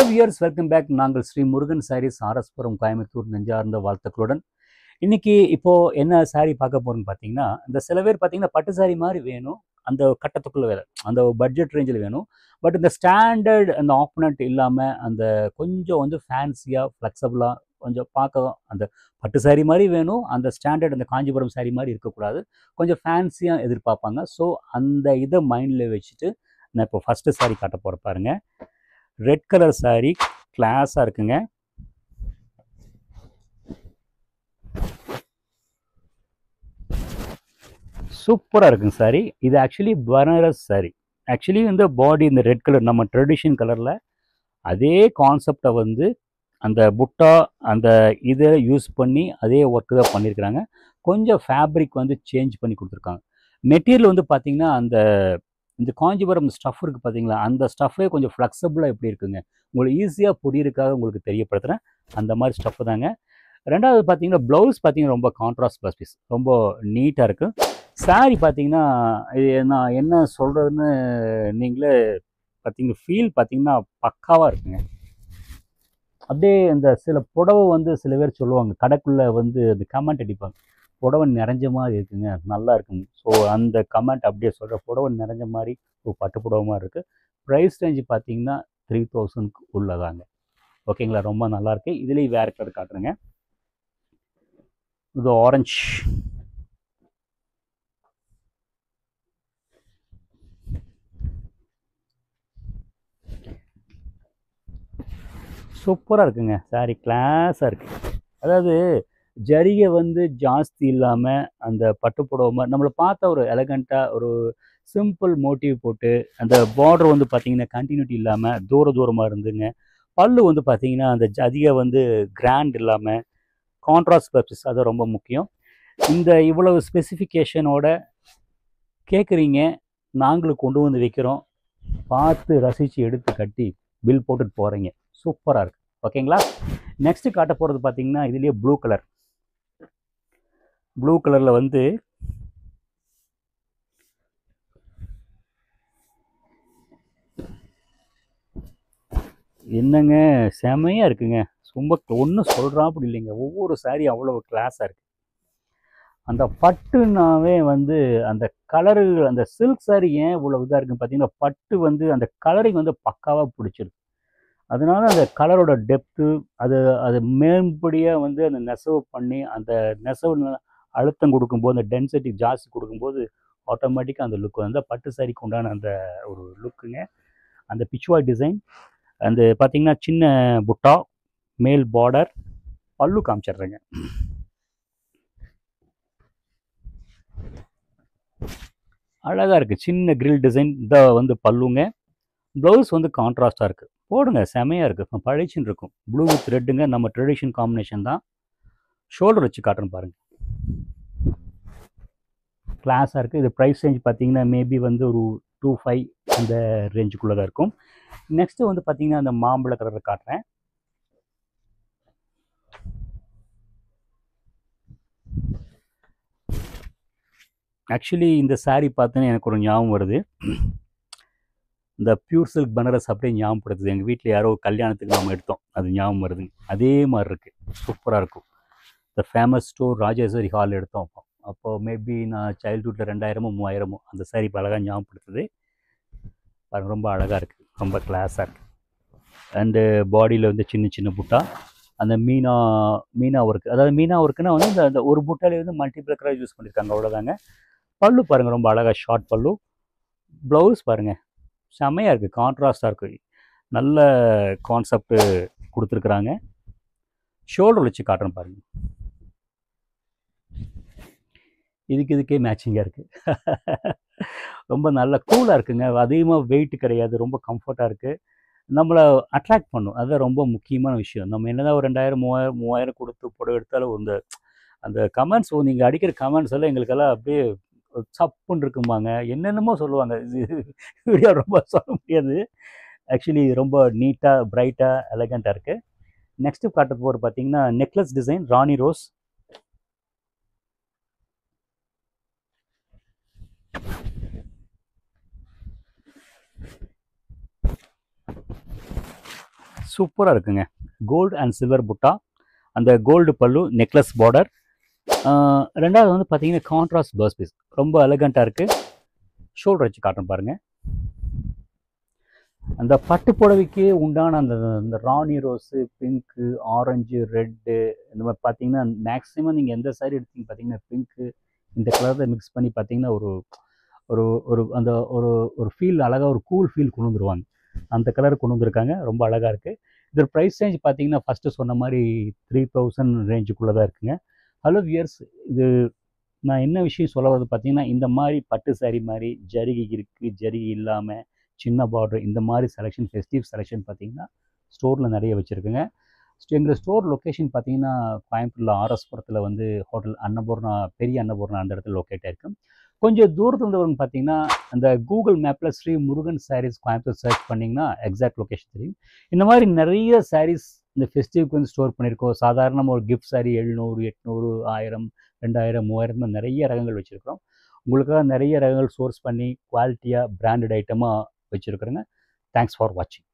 Hello wears, welcome back. நாங்கள் ஸ்ரீ முருகன் சாரீஸ், ஆர்எஸ்புரம், கோயம்புத்தூர் நெஞ்சார்ந்த வாழ்த்துக்களுடன் இன்னைக்கு இப்போ என்ன சாரீ பார்க்க போறோம்னு பார்த்தீங்கன்னா, இந்த சில பேர் பார்த்தீங்கன்னா பட்டு சாரீ மாதிரி வேணும், அந்த கட்டத்துக்குள்ள வேலை, அந்த பட்ஜெட் ரேஞ்சில் வேணும். பட் இந்த ஸ்டாண்டர்ட் அந்த ஆப்பனண்ட் இல்லாமல் அந்த கொஞ்சம் வந்து ஃபேன்சியாக ஃப்ளெக்சபிளாக கொஞ்சம் பார்க்க அந்த பட்டு சாரீ மாதிரி வேணும், அந்த ஸ்டாண்டர்ட் அந்த காஞ்சிபுரம் சாரீ மாதிரி இருக்கக்கூடாது, கொஞ்சம் ஃபேன்சியாக எதிர்பார்ப்பாங்க. ஸோ அந்த இதை மைண்டில் வச்சுட்டு நான் இப்போ ஃபஸ்ட்டு சாரீ காட்ட போகிற பாருங்கள். ரெட் கலர் சாரீ, கிளாஸாக இருக்குங்க. சூப்பராக இருக்குங்க சாரீ. இது ஆக்சுவலி பனாரஸ் சாரீ. ஆக்சுவலி இந்த பாடி இந்த ரெட் கலர் நம்ம ட்ரெடிஷன் கலரில் அதே கான்செப்டை வந்து அந்த புட்டா அந்த இதை யூஸ் பண்ணி அதே ஒர்க்கு தான் பண்ணியிருக்கிறாங்க. கொஞ்சம் ஃபேப்ரிக் வந்து சேஞ்ச் பண்ணி கொடுத்துருக்காங்க. மெட்டீரியல் வந்து பார்த்திங்கன்னா அந்த இந்த காஞ்சிபுரம் ஸ்டஃப் இருக்குது பார்த்தீங்களா, அந்த ஸ்டஃப்பே கொஞ்சம் ஃப்ளெக்சபிளாக எப்படி இருக்குங்க, உங்களுக்கு ஈஸியாக புரியுறதுக்காக உங்களுக்கு தெரியப்படுத்துகிறேன். அந்த மாதிரி ஸ்டஃப்பு தாங்க. ரெண்டாவது பார்த்தீங்கன்னா ப்ளவுஸ் பார்த்தீங்கன்னா ரொம்ப கான்ட்ராஸ்ட் ப்ளஸ் பீஸ், ரொம்ப நீட்டாக இருக்குது. சாரீ பார்த்தீங்கன்னா இது நான் என்ன சொல்கிறதுன்னு நீங்களே பார்த்தீங்கன்னா ஃபீல் பார்த்தீங்கன்னா பக்காவாக இருக்குங்க. அப்படியே இந்த சில புடவை வந்து சில பேர் சொல்லுவாங்க, கடைக்குள்ளே வந்து அந்த கமெண்ட் அடிப்பாங்க, புடவை நிறைஞ்ச மாதிரி இருக்குங்க, நல்லா இருக்குங்க. ஸோ அந்த கமெண்ட் அப்படியே சொல்கிற, புடவை நிறைஞ்ச மாதிரி ஒரு பட்டு புடவை மாதிரி இருக்குது. ப்ரைஸ் ரேஞ்ச் பார்த்தீங்கன்னா 3000 உள்ளதாங்க. ஓகேங்களா, ரொம்ப நல்லாயிருக்கு. இதுலேயும் வேறு கலர் காட்டுறேங்க. இது ஆரஞ்சு, சூப்பராக இருக்குங்க சாரீ, கிளாஸாக இருக்குது. அதாவது ஜரிகை வந்து ஜாஸ்தி இல்லாமல் அந்த பட்டு புடவை மாதிரி நம்மளை பார்த்தா ஒரு எலகண்ட்டாக ஒரு சிம்பிள் மோட்டிவ் போட்டு, அந்த பார்டர் வந்து பார்த்திங்கன்னா கண்டினியூட்டி இல்லாமல் தூரமாக இருந்துங்க. பல்லு வந்து பார்த்திங்கன்னா அந்த அதிக வந்து கிராண்ட் இல்லாமல் கான்ட்ராஸ்ட் பர்பஸ், அது ரொம்ப முக்கியம். இந்த இவ்வளவு ஸ்பெசிஃபிகேஷனோட கேட்குறீங்க, நாங்களும் கொண்டு வந்து வைக்கிறோம், பார்த்து ரசித்து எடுத்து கட்டி பில் போட்டுட்டு போகிறீங்க. சூப்பராக இருக்குது. ஓகேங்களா, நெக்ஸ்ட்டு காட்ட போகிறது பார்த்திங்கன்னா இதுலேயே ப்ளூ கலர். ப்ளூ கலரில் வந்து என்னங்க செமையாக இருக்குங்க. ரொம்ப ஒன்றும் சொல்கிறாப்படி இல்லைங்க, ஒவ்வொரு சாரீ அவ்வளோ கிளாஸாக இருக்குது. அந்த பட்டுனாவே வந்து அந்த கலரு, அந்த சில்க் சாரீ ஏன் இவ்வளோ இதாக இருக்குன்னு பார்த்தீங்கன்னா, பட்டு வந்து அந்த கலரிங் வந்து பக்காவாக பிடிச்சிருக்கு. அதனால அந்த கலரோட டெப்த்து அது அது மேம்படியாக வந்து அந்த நெசவு பண்ணி அந்த நெசவு அழுத்தம் கொடுக்கும்போது, அந்த டென்சிட்டி ஜாஸ்தி கொடுக்கும்போது ஆட்டோமேட்டிக்காக அந்த லுக் வந்து பட்டு சாரிக்கு உண்டான அந்த ஒரு லுக்குங்க. அந்த பிச்சுவாய் டிசைன், அந்த பார்த்திங்கன்னா சின்ன புட்டா, மேல் பார்டர், பல்லு காமிச்சிட்றேங்க. அழகாக இருக்குது, சின்ன கிரில் டிசைன் இந்த வந்து பல்லுங்க. ப்ளவுஸ் வந்து கான்ட்ராஸ்டாக இருக்குது, போடுங்க செமையாக இருக்குது, பழிச்சின்னு இருக்கும். ப்ளூ வித் ரெட்டுங்க, நம்ம ட்ரெடிஷன் காம்பினேஷன் தான். ஷோல்டர் வச்சு காட்டுறேன் பாருங்கள், கிளாஸாக இருக்குது. இது ப்ரைஸ் ரேஞ்ச் பார்த்தீங்கன்னா மேபி வந்து ஒரு 2500 அந்த ரேஞ்சுக்குள்ளே தான் இருக்கும். நெக்ஸ்ட்டு வந்து பார்த்திங்கன்னா அந்த மாம்பழ கலரில் காட்டுறேன். ஆக்சுவலி இந்த சாரீ பார்த்தோன்னே எனக்கு ஒரு ஞாபகம் வருது, இந்த பியூர் சில்க் பனாரஸ் அப்படியே ஞாபகப்படுத்துது. எங்கள் வீட்டில் யாரோ கல்யாணத்துக்கு நம்ம எடுத்தோம், அது ஞாபகம் வருதுங்க. அதே மாதிரி இருக்குது, சூப்பராக இருக்கும். இந்த ஃபேமஸ் ஸ்டோர் ராஜேஸ்வரி ஹால் எடுத்தோம் அப்போது மேபி நான் சைல்ட்ஹுட்டில் 2000 3000 அந்த சாரீ இப்போ அழகாக ஞாபகப்படுத்துது. ரொம்ப அழகாக இருக்குது, ரொம்ப கிளாஸாக இருக்குது. அண்டு பாடியில் வந்து சின்ன சின்ன புட்டா, அந்த மீனா ஒர்க்கு, அதாவது மீனா ஒர்க்குன்னா வந்து இந்த ஒரு புட்டாலே வந்து மல்டிபிள் கலர் யூஸ் பண்ணியிருக்காங்க, அவ்வளோதாங்க. பல்லு பாருங்கள், ரொம்ப அழகாக ஷார்ட் பல்லு. ப்ளவுஸ் பாருங்கள், செம்மையாக இருக்குது, கான்ட்ராஸ்டாக இருக்குது, நல்ல கான்செப்டு கொடுத்துருக்குறாங்க. ஷோல்டர் வச்சு காட்டுறேன் பாருங்கள், இதுக்கே மேட்சிங்காக இருக்குது. ரொம்ப நல்ல கூலாக இருக்குங்க, அதிகமாக வெயிட் கிடையாது, ரொம்ப கம்ஃபர்ட்டாக இருக்குது, நம்மளை அட்ராக்ட் பண்ணும். அதுதான் ரொம்ப முக்கியமான விஷயம். நம்ம என்னதான் ஒரு 2000 3000 கொடுத்து புடவை எடுத்தாலும் அந்த அந்த கமெண்ட்ஸ், நீங்கள் அடிக்கிற கமெண்ட்ஸ் எல்லாம் எங்களுக்கெல்லாம் அப்படியே சப்புன்னு இருக்குமாங்க, என்னென்னமோ சொல்லுவாங்க. இது வீடியோ ரொம்ப சொல்ல முடியாது. ஆக்சுவலி ரொம்ப நீட்டாக பிரைட்டாக எலகண்ட்டாக இருக்குது. நெக்ஸ்ட்டு காட்ட போகிற பார்த்தீங்கன்னா நெக்லஸ் டிசைன், ராணி ரோஸ். சூப்பராக இருக்குங்க. கோல்டு அண்ட் சில்வர் புட்டா, அந்த கோல்டு பல்லு, நெக்லஸ் பார்டர். 2வது வந்து பார்த்தீங்கன்னா கான்ட்ராஸ்ட் ப்ளவுஸ் பீஸ் ரொம்ப எலகண்ட்டாக இருக்குது. ஷோல்டர் வச்சு காட்டுறேன் பாருங்கள். அந்த பட்டு புடவைக்கு உண்டான அந்த அந்த ராணி ரோஸு, பிங்க்கு, ஆரஞ்சு, ரெட்டு இந்த மாதிரி பார்த்தீங்கன்னா மேக்ஸிமம் நீங்கள் எந்த சாரீ எடுத்தீங்க பார்த்தீங்கன்னா பிங்க்கு இந்த கலரில் மிக்ஸ் பண்ணி பார்த்தீங்கன்னா ஒரு ஒரு ஒரு அந்த ஒரு ஒரு ஃபீல் அழகாக ஒரு கூல் ஃபீல் கொண்டு வந்துருவாங்க. அந்த கலர் கொண்டு வந்திருக்காங்க. ரொம்ப அழகாக இருக்குது. இதோட ப்ரைஸ் ரேஞ்ச் பார்த்தீங்கன்னா ஃபஸ்ட்டு சொன்ன மாதிரி 3000 ரேஞ்சுக்குள்ளே தான் இருக்குங்க. ஹலோ வியர்ஸ், இது நான் என்ன விஷயம் சொல்ல வரது பார்த்தீங்கன்னா, இந்த மாதிரி பட்டு சாரீ மாதிரி ஜரிகை இருக்குது, ஜரிகை இல்லாமல் சின்ன பார்டர் இந்த மாதிரி செலெக்ஷன், ஃபெஸ்டிவ் செலெக்ஷன் பார்த்தீங்கன்னா ஸ்டோரில் நிறைய வச்சுருக்குங்க. எங்கள் ஸ்டோர் லொக்கேஷன் பார்த்தீங்கன்னா கோயம்புத்தூரில் ஆர்எஸ்புரத்தில் வந்து ஹோட்டல் அன்னபூர்ணா, பெரிய அன்னபூர்ணா அந்த இடத்துல லொக்கேட் ஆகிருக்கும். கொஞ்சம் தூரத்தில் இருந்தவங்க பார்த்தீங்கன்னா அந்த கூகுள் மேப்பில் ஸ்ரீ முருகன் சாரீஸ் கோயம்புத்தூர் சர்ச் பண்ணிங்கன்னா எக்ஸாக்ட் லொக்கேஷன் தெரியும். இந்த மாதிரி நிறைய சாரீஸ் இந்த ஃபெஸ்டிவ்க்கு வந்து ஸ்டோர் பண்ணியிருக்கோம். சாதாரணமாக ஒரு கிஃப்ட் சாரீ 700, 800, 1000, 2000, 3000 நிறைய ரகங்கள் வச்சுருக்கிறோம். உங்களுக்காக நிறைய ரகங்கள் சோர்ஸ் பண்ணி குவாலிட்டியாக பிராண்டட் ஐட்டமாக வச்சுருக்குறேங்க. தேங்க்ஸ் ஃபார் வாட்சிங்.